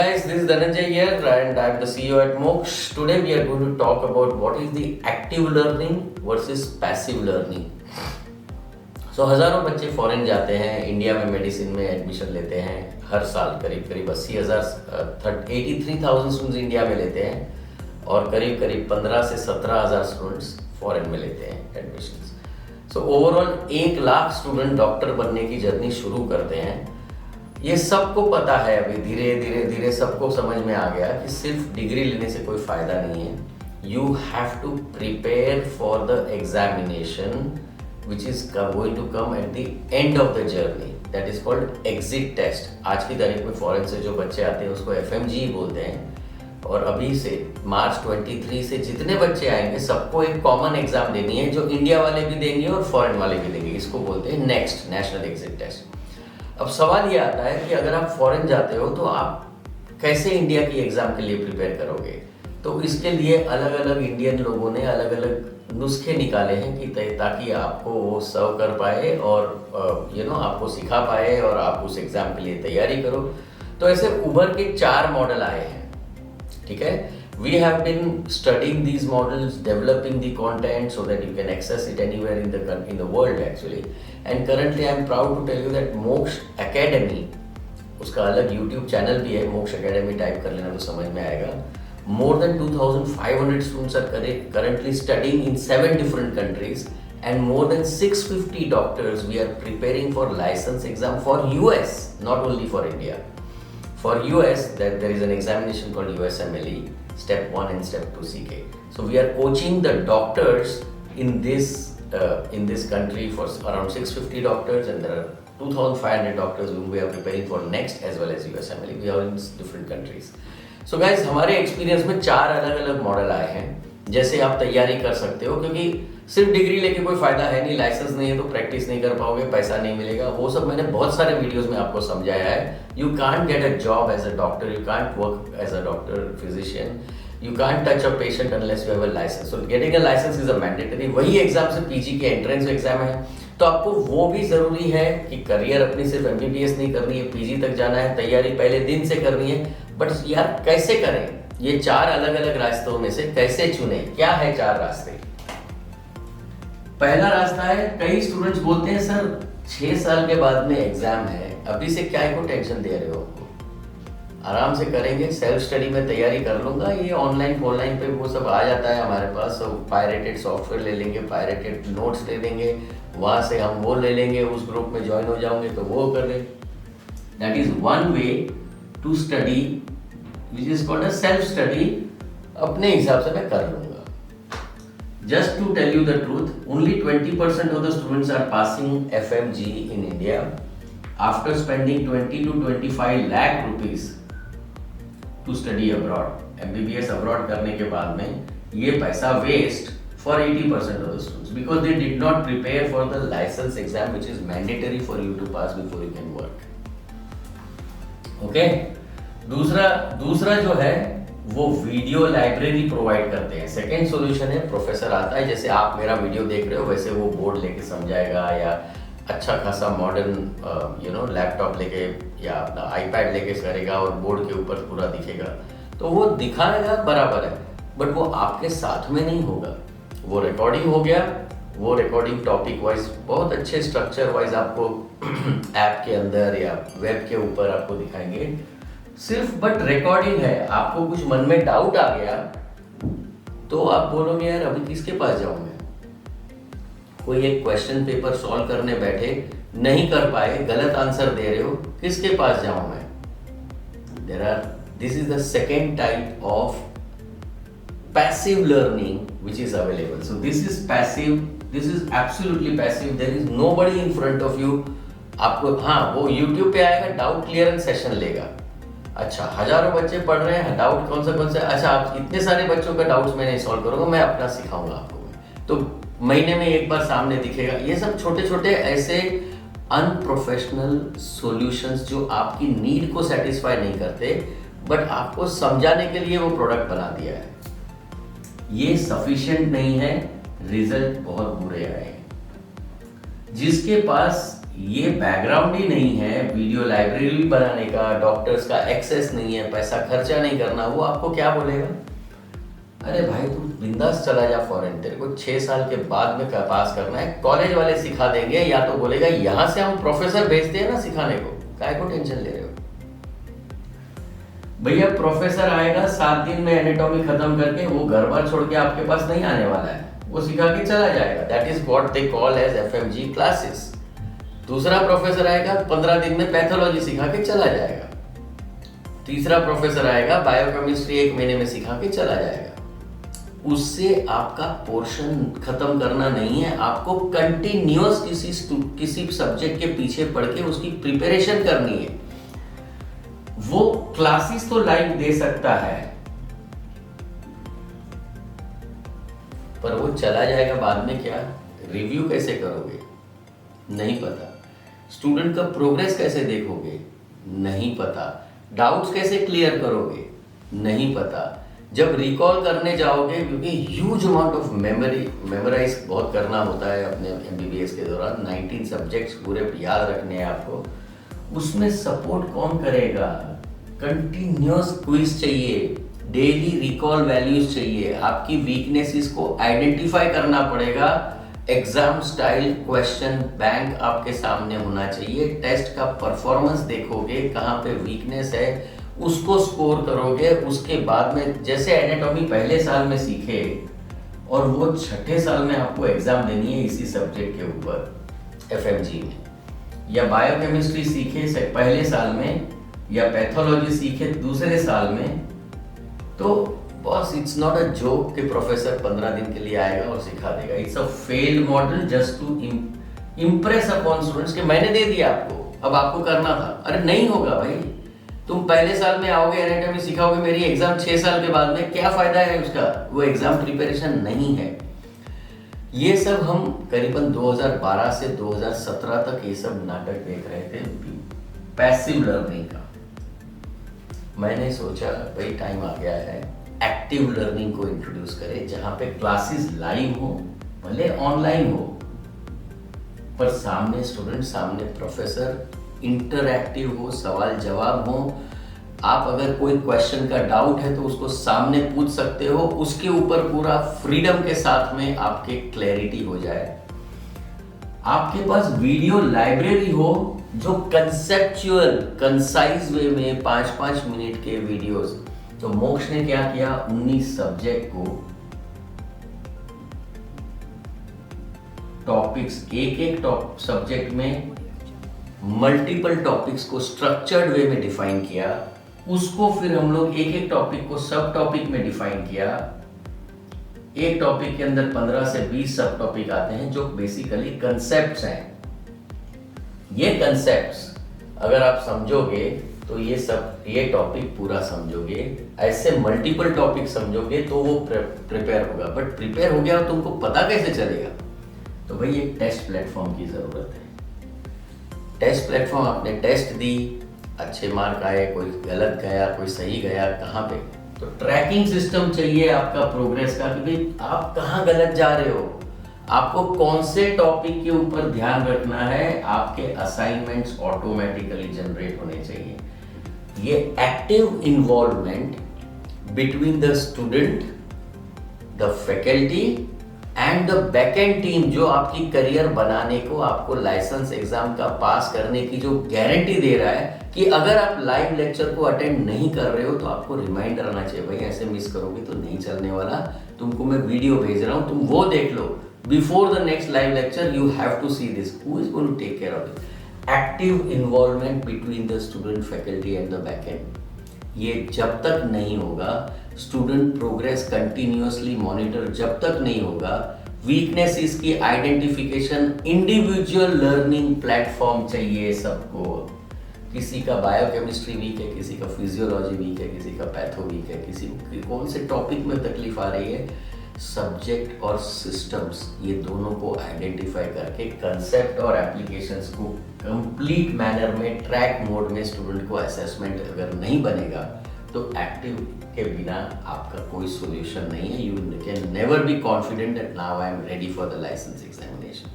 guys, this is Dhananjay here and I'm the CEO at Moksha. Today we are going to talk about what is the active learning versus passive learning. So हज़ारों बच्चे foreign जाते हैं, India में medicine में admission लेते हैं हर साल करीब 83,000 स्टूडेंट्स इंडिया में लेते हैं और करीब 15 से 17,000 स्टूडेंट्स फॉरेन में लेते हैं admission. So overall 1 lakh student doctor बनने की जर्नी शुरू करते हैं. ये सबको पता है, अभी धीरे धीरे सबको समझ में आ गया कि सिर्फ डिग्री लेने से कोई फायदा नहीं है. You have to prepare for the examination which is going to come at the end of the journey, that is called exit test. आज की तारीख में फॉरेन से जो बच्चे आते हैं उसको FMG बोलते हैं और अभी से मार्च 23 से जितने बच्चे आएंगे सबको एक कॉमन एग्जाम देनी है जो इंडिया वाले भी देंगे और फॉरेन वाले भी देंगे. इसको बोलते हैं नेक्स्ट नेशनल एग्जिट टेस्ट. अब सवाल ये आता है कि अगर आप फॉरेन जाते हो तो आप कैसे इंडिया की एग्जाम के लिए प्रिपेयर करोगे. तो इसके लिए अलग अलग इंडियन लोगों ने अलग अलग नुस्खे निकाले हैं कि ताकि आपको वो सर्व कर पाए और आपको सिखा पाए और आप उस एग्जाम के लिए तैयारी करो. तो ऐसे उभर के 4 मॉडल आए हैं. ठीक है, we have been studying these models, developing the content so that you can access it anywhere in the world actually. And currently I am proud to tell you that Moksha Academy, उसका अलग YouTube channel भी है, Moksha Academy type कर लेना तो समझ में आएगा. More than 2,500 students are currently studying in 7 different countries and more than 650 doctors we are preparing for license exam for US, not only for India. For US, there is an examination called USMLE, Step 1 and Step 2 CK. So we are coaching the doctors in this country for around 650 doctors and there are 2,500 doctors whom we are preparing for next as well as USMLE. We are in different countries. So guys, हमारे experience में 4 अलग अलग model आए हैं जैसे आप तैयारी कर सकते हो, क्योंकि सिर्फ डिग्री लेके कोई फायदा है नहीं. लाइसेंस नहीं है तो प्रैक्टिस नहीं कर पाओगे, पैसा नहीं मिलेगा. वो सब मैंने बहुत सारे वीडियोस में आपको समझाया है. You can't get a job as a doctor, you can't work as a doctor physician, you can't touch a patient unless you have a licence. So getting a licence is a mandatory. वही exam से PG के entrance exam है. तो आपको वो भी जरूरी है कि करियर अपनी सिर्फ MBBS नहीं करनी है, पीजी तक जाना है, तैयारी पहले दिन से करनी है. बट यार कैसे करें? ये 4 अलग अलग रास्तों में से कैसे चुने? क्या है 4 रास्ते? पहला रास्ता है, कई स्टूडेंट्स बोलते हैं सर 6 साल के बाद में एग्जाम है, अभी से क्या को टेंशन दे रहे हो? आराम से करेंगे, सेल्फ स्टडी में तैयारी कर लूंगा. ये ऑनलाइन पे वो सब आ जाता है हमारे पास. पायरेटेड सॉफ्टवेयर ले लेंगे, पायरेटेड नोट्स ले लेंगे, वहां से हम वो ले लेंगे, उस ग्रुप में ज्वाइन हो जाओगे तो वो कर ले. That is one way to study which is called a self study. अपने हिसाब से मैं कर लूंगा. Just to tell you the truth, only 20% of the students are passing FMG in India after spending 20 to 25 lakh rupees to study abroad. MBBS abroad करने के बाद में ये पैसा waste for 80% of the students because they did not prepare for the licence exam which is mandatory for you to pass before you can work. Okay, दूसरा जो है वो वीडियो लाइब्रेरी प्रोवाइड करते हैं. सेकेंड सॉल्यूशन है, professor आता है, जैसे आप मेरा वीडियो देख रहे हो वैसे वो बोर्ड लेके समझाएगा या अच्छा खासा मॉडर्न लैपटॉप लेके या अपना iPad लेके करेगा और बोर्ड के ऊपर पूरा दिखेगा. तो वो दिखाएगा बराबर है बट वो आपके साथ में नहीं होगा. वो रिकॉर्डिंग हो गया, वो रिकॉर्डिंग टॉपिक वाइज बहुत अच्छे स्ट्रक्चर वाइज आपको ऐप के अंदर या वेब के ऊपर आपको दिखाएंगे सिर्फ. बट रिकॉर्डिंग है, आपको कुछ मन में डाउट आ गया तो आप बोलोगे यार अभी किसके पास जाऊं मैं? कोई एक क्वेश्चन पेपर सॉल्व करने बैठे, नहीं कर पाए, गलत आंसर दे रहे हो, किसके पास जाऊं मैं? This is the second type of passive learning which is available. So this is passive, this is absolutely passive. There is nobody in front of you. आपको वो YouTube पे आएगा, डाउट क्लियरेंस सेशन लेगा. अच्छा, हजारों बच्चे पढ़ रहे हैं, डाउट कौन सा अच्छा, आप इतने सारे बच्चों का डाउट्स मैं नहीं सॉल्व करूंगा, मैं अपना सिखाऊंगा आपको. तो महीने में एक बार सामने दिखेगा. ये सब छोटे छोटे ऐसे अनप्रोफेशनल सॉल्यूशंस जो आपकी नीड को सेटिस्फाई नहीं करते बट आपको समझाने के लिए वो प्रोडक्ट बना दिया है. ये सफिशिएंट नहीं है, रिजल्ट बहुत बुरे आए. जिसके पास ये बैकग्राउंड ही नहीं है, वीडियो लाइब्रेरी बनाने का, डॉक्टर्स का एक्सेस नहीं है, पैसा खर्चा नहीं करना, वो आपको क्या बोलेगा? अरे भाई तू बिंदास चला जा फॉरेन, तेरे को 6 साल के बाद में पास करना है, कॉलेज वाले सिखा देंगे। या तो बोलेगा यहाँ से हम प्रोफेसर भेजते हैं ना सिखाने को, काय को टेंशन ले रहे हो? भैया प्रोफेसर आएगा 7 दिन में एनाटॉमी खत्म करके, वो घर बार छोड़ के आपके पास नहीं आने वाला है, वो सिखा के चला जाएगा। That is what they call as FMG classes. दूसरा प्रोफेसर आएगा 15 दिन में पैथोलॉजी सिखा के चला जाएगा। तीसरा प्रोफेसर आएगा बायोकेमिस्ट्री 1 महीने में सिखा के चला जाएगा। उससे आपका पोर्शन खत्म करना नहीं है, आपको कंटिन्यूअस किसी सब्जेक्ट के पीछे पढ़ के उसकी प्रिपरेशन करनी है। वो क्लासेस तो लाइव दे सकता है, पर वो चला जाएगा बाद में, क्या रिव्यू कैसे करोगे? नहीं पता। स्टूडेंट का प्रोग्रेस कैसे देखोगे? नहीं पता। डाउट्स कैसे क्लियर करोगे? नहीं पता। जब रिकॉल करने जाओगे, क्योंकि ह्यूज अमाउंट ऑफ मेमोराइज बहुत करना होता है अपने MBBS के दौरान, 19 सब्जेक्ट्स पूरे याद रखने हैं आपको, उसमें सपोर्ट कौन करेगा? कंटिन्यूअस क्विज चाहिए, डेली रिकॉल वैल्यूज चाहिए, आपकी वीकनेसेस को आइडेंटिफाई करना पड़ेगा। एग्जाम स्टाइल क्वेश्चन बैंक आपके सामने होना चाहिए। टेस्ट का परफॉर्मेंस देखोगे, कहाँ पे वीकनेस है उसको स्कोर करोगे। उसके बाद में जैसे एनाटॉमी पहले साल में सीखे और वो 6ठे साल में आपको एग्जाम देनी है इसी सब्जेक्ट के ऊपर FMG में, या बायोकेमिस्ट्री सीखे पहले साल में, या पैथोलॉजी सीखे दूसरे साल में, तो boss it's not a joke कि प्रोफेसर 15 दिन के लिए आएगा और सिखा देगा। It's a failed model just to impress upon students कि मैंने दे दिया आपको, अब आपको करना था। अरे नहीं होगा भाई, तुम पहले साल में आओगे एनाटॉमी सिखाओगे, मेरी एग्जाम 6 साल के बाद में, क्या फायदा है उसका? वो एग्जाम प्रिपरेशन नहीं है। ये सब हम करीबन 2012 से 2017 तक ये सब नाटक देख रहे थे पैसिव लर्निंग का। मैंने सोचा भाई टाइम आ गया है एक्टिव लर्निंग को इंट्रोड्यूस करें, जहां पे क्लासेस लाइव हो, भले ऑनलाइन हो, पर सामने स्टूडेंट, सामने प्रोफेसर, इंटरैक्टिव हो, सवाल जवाब हो। आप अगर कोई क्वेश्चन का डाउट है तो उसको सामने पूछ सकते हो, उसके ऊपर पूरा फ्रीडम के साथ में आपके क्लैरिटी हो जाए। आपके पास वीडियो लाइब्रेरी हो जो कंसेप्चुअल कंसाइज वे में 5-5 मिनट के वीडियोस। तो मोक्ष ने क्या किया, 19 सब्जेक्ट को टॉपिक्स, एक सब्जेक्ट में मल्टीपल टॉपिक्स को स्ट्रक्चर्ड वे में डिफाइन किया। उसको फिर हम लोग एक टॉपिक को सब टॉपिक में डिफाइन किया। एक टॉपिक के अंदर 15 से 20 सब टॉपिक आते हैं जो बेसिकली कंसेप्ट्स हैं। ये कंसेप्ट्स अगर आप समझोगे तो ये टॉपिक पूरा समझोगे। ऐसे मल्टीपल टॉपिक समझोगे तो वो प्रिपेयर होगा। बट प्रिपेयर हो गया और तुमको पता कैसे चलेगा? तो भाई एक टेस्ट प्लेटफॉर्म की जरूरत है। टेस्ट प्लेटफॉर्म, आपने टेस्ट दी, अच्छे मार्क आए, कोई गलत गया, कोई सही गया, कहाँ पे? तो ट्रैकिंग सिस्टम चाहिए आपका प्रोग्रेस का, कि भाई आप कहाँ गलत जा रहे हो, आपको कौन से टॉपिक के ऊपर ध्यान रखना है। आपके असाइनमेंट्स ऑटोमेटिकली जनरेट होने चाहिए। ये active involvement between the student, the faculty and the backend team, जो आपकी करियर बनाने को, आपको लाइसेंस एग्जाम का पास करने की जो गारंटी दे रहा है कि अगर आप लाइव लेक्चर को अटेंड नहीं कर रहे हो तो आपको रिमाइंडर आना चाहिए, भाई ऐसे मिस करोगे तो नहीं चलने वाला, तुमको मैं वीडियो भेज रहा हूं, तुम वो देख लो। Before the next live lecture you have to see this, who is going to take care of it. Active involvement between the student, faculty and the backend, ये जब तक नहीं होगा, स्टूडेंट प्रोग्रेस कंटिन्यूअसली मॉनिटर जब तक नहीं होगा, weakness इसकी आइडेंटिफिकेशन, इंडिविजुअल लर्निंग प्लेटफॉर्म चाहिए सबको। किसी का बायोकेमिस्ट्री वीक है, किसी का फिजियोलॉजी वीक है, किसी का पैथो वीक है, किसी को कौन से टॉपिक में तकलीफ आ रही है, सब्जेक्ट और सिस्टम्स, ये दोनों को आइडेंटिफाई करके कंसेप्ट और एप्लीकेशंस को कंप्लीट मैनर में ट्रैक मोड में स्टूडेंट को असेसमेंट अगर नहीं बनेगा तो एक्टिव के बिना आपका कोई सॉल्यूशन नहीं है। You can never be confident that now I am ready for the licence examination.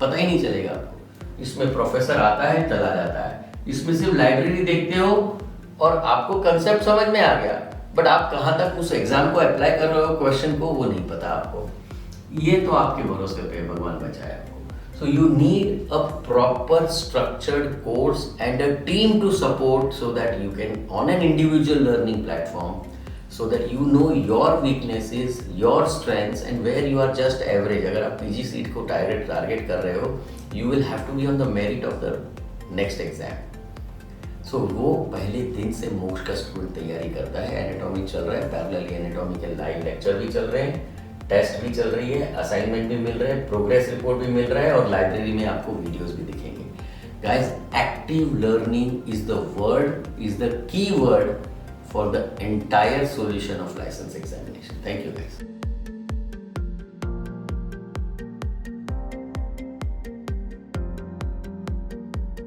पता ही नहीं चलेगा आपको। इसमें प्रोफेसर आता है चला जाता है, इसमें सिर्फ लाइब्रेरी देखते हो और आपको कंसेप्ट समझ में आ गया, बट आप कहाँ तक उस एग्जाम को अप्लाई कर रहे हो क्वेश्चन को वो नहीं पता आपको। ये तो आपके भरोसे पे भगवान बचाए आपको। So you need a proper structured course and a team to support so that you can on an individual learning platform so that you know your weaknesses, your strengths and where you are just average। अगर आप PG seat को target कर रहे हो, you will have to be on the merit of the next exam। सो वो पहले दिन से मोक्ष का स्टूडेंट तैयारी करता है। एनाटॉमी चल रहा है, पैरेलली एनाटॉमी के लाइव लेक्चर भी चल रहे हैं, टेस्ट भी चल रही है, असाइनमेंट भी मिल रहे हैं, प्रोग्रेस रिपोर्ट भी मिल रहा है और लाइब्रेरी में आपको वीडियोस भी दिखेंगे। Guys, active learning is the key word for the entire solution of license examination। Thank you guys।